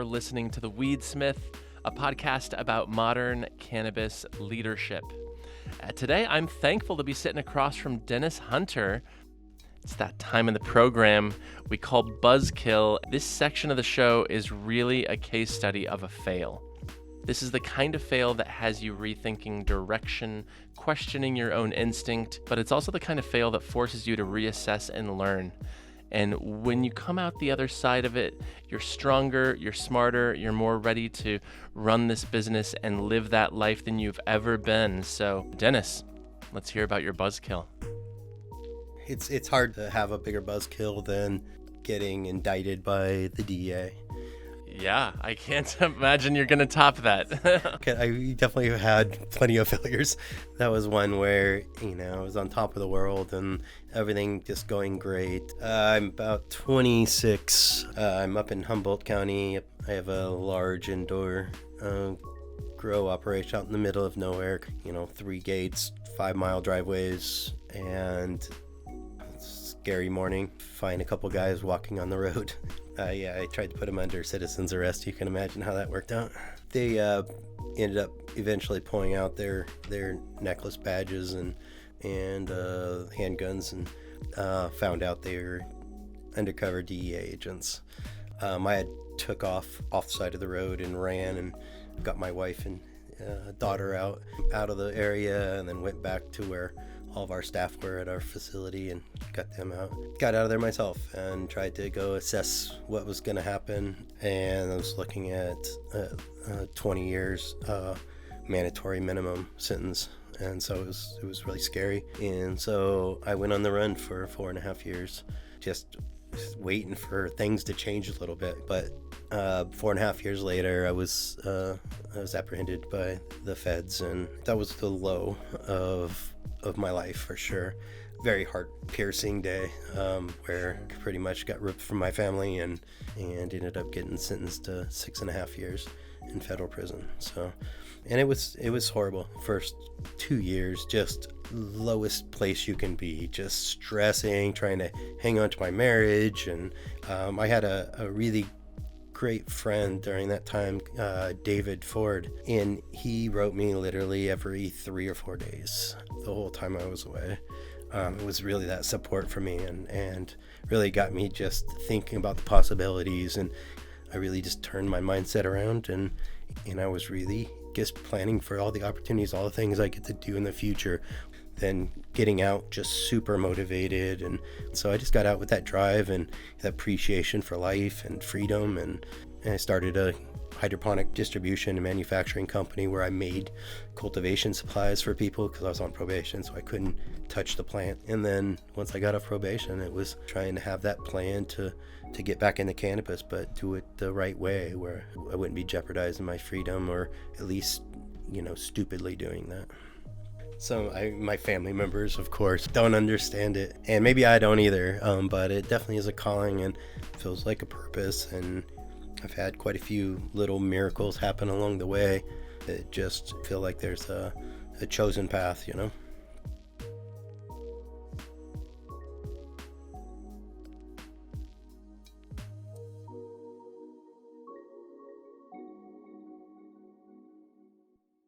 listening to the Weedsmith, a podcast about modern cannabis leadership. Today, I'm thankful to be sitting across from Dennis Hunter. It's that time in the program we call Buzzkill. This section of the show is really a case study of a fail. This is the kind of fail that has you rethinking direction, questioning your own instinct, but it's also the kind of fail that forces you to reassess and learn. And when you come out the other side of it, you're stronger, you're smarter, you're more ready to run this business and live that life than you've ever been. So, Dennis, let's hear about your buzzkill. It's hard to have a bigger buzzkill than getting indicted by the DEA. Yeah, I can't imagine you're going to top that. I definitely have had plenty of failures. That was one where, I was on top of the world and everything just going great. I'm about 26. I'm up in Humboldt County. I have a large indoor grow operation out in the middle of nowhere. 3 gates, 5-mile driveways, and scary morning. Find a couple guys walking on the road. I tried to put them under citizen's arrest. You can imagine how that worked out. They ended up eventually pulling out their necklace badges and handguns and found out they were undercover DEA agents. I had took off the side of the road and ran and got my wife and daughter out of the area, and then went back to where all of our staff were at our facility and got them out. Got out of there myself and tried to go assess what was going to happen. And I was looking at 20 years mandatory minimum sentence. And so it was really scary. And so I went on the run for 4.5 years, just waiting for things to change a little bit. But 4.5 years later, I was apprehended by the feds, and that was the low of my life for sure. Very heart-piercing day, where I pretty much got ripped from my family and ended up getting sentenced to 6.5 years in federal prison. So, and it was horrible. First 2 years, just lowest place you can be, just stressing, trying to hang on to my marriage. And I had a really great friend during that time, David Ford, and he wrote me literally every 3 or 4 days the whole time I was away. It was really that support for me and really got me just thinking about the possibilities, and I really just turned my mindset around, and I was really just planning for all the opportunities, all the things I get to do in the future. Then getting out just super motivated, and so I just got out with that drive and that appreciation for life and freedom, and I started a hydroponic distribution and manufacturing company where I made cultivation supplies for people because I was on probation, so I couldn't touch the plant. And then once I got off probation, it was trying to have that plan to get back into cannabis, but do it the right way where I wouldn't be jeopardizing my freedom, or at least stupidly doing that. So my family members, of course, don't understand it, and maybe I don't either, but it definitely is a calling and feels like a purpose, and I've had quite a few little miracles happen along the way that just feel like there's a chosen path,